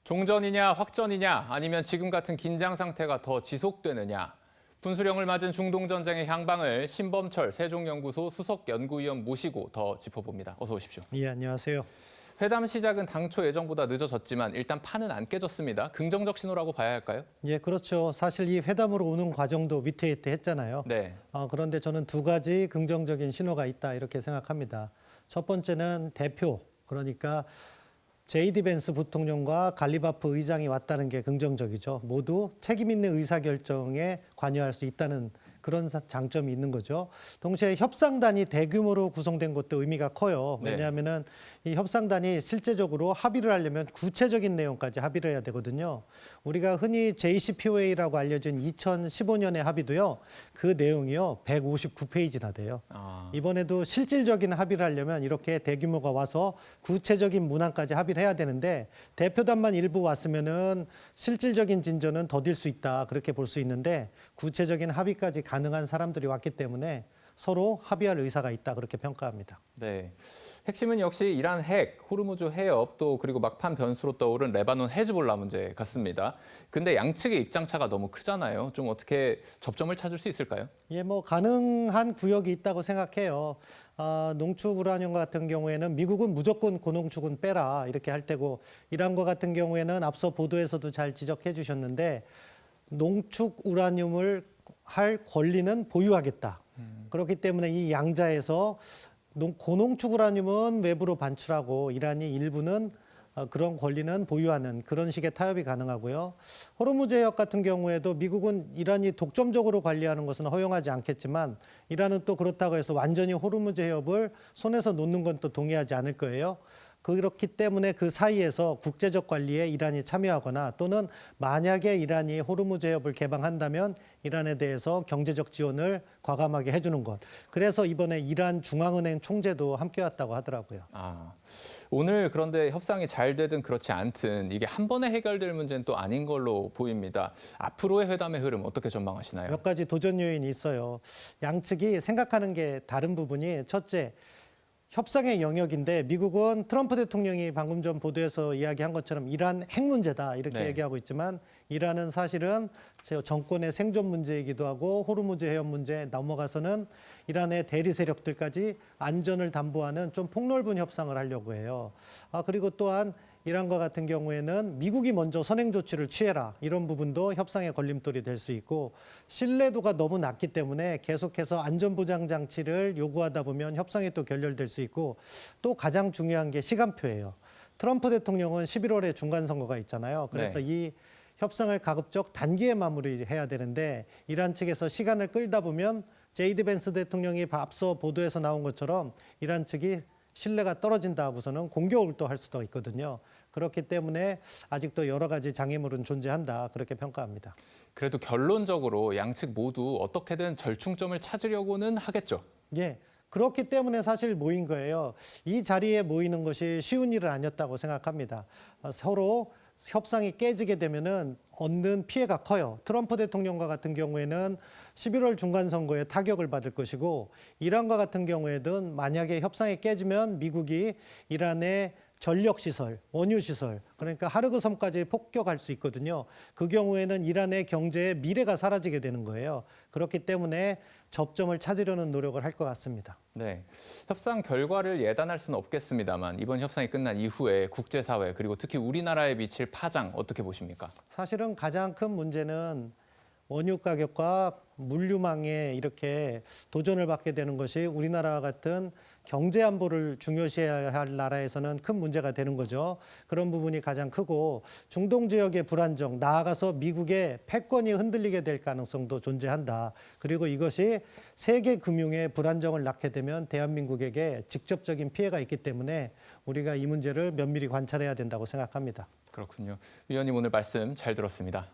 종전이냐 확전이냐 아니면 지금 같은 긴장 상태가 더 지속되느냐. 분수령을 맞은 중동전쟁의 향방을 신범철 세종연구소 수석연구위원 모시고 더 짚어봅니다. 어서 오십시오. 예, 안녕하세요. 회담 시작은 당초 예정보다 늦어졌지만 일단 판은 안 깨졌습니다. 긍정적 신호라고 봐야 할까요? 예, 그렇죠. 사실 이 회담으로 오는 과정도 위태위태했잖아요. 네. 그런데 저는 두 가지 긍정적인 신호가 있다 이렇게 생각합니다. 첫 번째는 대표, 그러니까 제이디 벤스 부통령과 갈리바프 의장이 왔다는 게 긍정적이죠. 모두 책임 있는 의사결정에 관여할 수 있다는 그런 장점이 있는 거죠. 동시에 협상단이 대규모로 구성된 것도 의미가 커요. 네. 왜냐하면은 이 협상단이 실제적으로 합의를 하려면 구체적인 내용까지 합의를 해야 되거든요. 우리가 흔히 JCPOA라고 알려진 2015년의 합의도요. 그 내용이요. 159페이지나 돼요. 이번에도 실질적인 합의를 하려면 이렇게 대규모가 와서 구체적인 문항까지 합의를 해야 되는데 대표단만 일부 왔으면은 실질적인 진전은 더딜 수 있다. 그렇게 볼 수 있는데 구체적인 합의까지 가능한 사람들이 왔기 때문에 서로 합의할 의사가 있다. 그렇게 평가합니다. 네. 핵심은 역시 이란 핵, 호르무즈 해협, 또 그리고 막판 변수로 떠오른 레바논 헤즈볼라 문제 같습니다. 근데 양측의 입장차가 너무 크잖아요. 좀 어떻게 접점을 찾을 수 있을까요? 예, 뭐 가능한 구역이 있다고 생각해요. 농축 우라늄 같은 경우에는 미국은 무조건 고농축은 빼라 이렇게 할 테고 이란과 같은 경우에는 앞서 보도에서도 잘 지적해 주셨는데 농축 우라늄을 할 권리는 보유하겠다. 그렇기 때문에 이 양자에서 고농축 우라늄은 외부로 반출하고 이란이 일부는 그런 권리는 보유하는 그런 식의 타협이 가능하고요. 호르무즈 해협 같은 경우에도 미국은 이란이 독점적으로 관리하는 것은 허용하지 않겠지만 이란은 또 그렇다고 해서 완전히 호르무즈 해협을 손에서 놓는 건 또 동의하지 않을 거예요. 그렇기 때문에 그 사이에서 국제적 관리에 이란이 참여하거나 또는 만약에 이란이 호르무즈 해협을 개방한다면 이란에 대해서 경제적 지원을 과감하게 해주는 것. 그래서 이번에 이란 중앙은행 총재도 함께 왔다고 하더라고요. 오늘 그런데 협상이 잘 되든 그렇지 않든 이게 한 번에 해결될 문제는 또 아닌 걸로 보입니다. 앞으로의 회담의 흐름 어떻게 전망하시나요? 몇 가지 도전 요인이 있어요. 양측이 생각하는 게 다른 부분이 첫째, 협상의 영역인데 미국은 트럼프 대통령이 방금 전 보도에서 이야기한 것처럼 이란 핵 문제다 이렇게 네. 얘기하고 있지만 이란은 사실은 정권의 생존 문제이기도 하고 호르무즈 해협 문제에 넘어가서는 이란의 대리 세력들까지 안전을 담보하는 좀 폭넓은 협상을 하려고 해요. 그리고 또한 이란과 같은 경우에는 미국이 먼저 선행 조치를 취해라 이런 부분도 협상의 걸림돌이 될 수 있고 신뢰도가 너무 낮기 때문에 계속해서 안전보장 장치를 요구하다 보면 협상이 또 결렬될 수 있고 또 가장 중요한 게 시간표예요. 트럼프 대통령은 11월에 중간선거가 있잖아요. 그래서 네. 이 협상을 가급적 단기에 마무리해야 되는데 이란 측에서 시간을 끌다 보면 제이디 벤스 대통령이 앞서 보도에서 나온 것처럼 이란 측이 신뢰가 떨어진다고서는 공격을 또 할 수도 있거든요. 그렇기 때문에 아직도 여러 가지 장애물은 존재한다. 그렇게 평가합니다. 그래도 결론적으로 양측 모두 어떻게든 절충점을 찾으려고는 하겠죠. 예. 그렇기 때문에 사실 모인 거예요. 이 자리에 모이는 것이 쉬운 일은 아니었다고 생각합니다. 서로 협상이 깨지게 되면은 얻는 피해가 커요. 트럼프 대통령과 같은 경우에는 11월 중간선거에 타격을 받을 것이고 이란과 같은 경우에는 만약에 협상이 깨지면 미국이 이란의 전력시설, 원유시설, 그러니까 하르그 섬까지 폭격할 수 있거든요. 그 경우에는 이란의 경제의 미래가 사라지게 되는 거예요. 그렇기 때문에 접점을 찾으려는 노력을 할 것 같습니다. 네, 협상 결과를 예단할 수는 없겠습니다만 이번 협상이 끝난 이후에 국제사회 그리고 특히 우리나라에 미칠 파장 어떻게 보십니까? 사실은 가장 큰 문제는 원유 가격과 물류망에 이렇게 도전을 받게 되는 것이 우리나라와 같은 경제 안보를 중요시해야 할 나라에서는 큰 문제가 되는 거죠. 그런 부분이 가장 크고 중동 지역의 불안정, 나아가서 미국의 패권이 흔들리게 될 가능성도 존재한다. 그리고 이것이 세계 금융의 불안정을 낳게 되면 대한민국에게 직접적인 피해가 있기 때문에 우리가 이 문제를 면밀히 관찰해야 된다고 생각합니다. 그렇군요. 위원님 오늘 말씀 잘 들었습니다.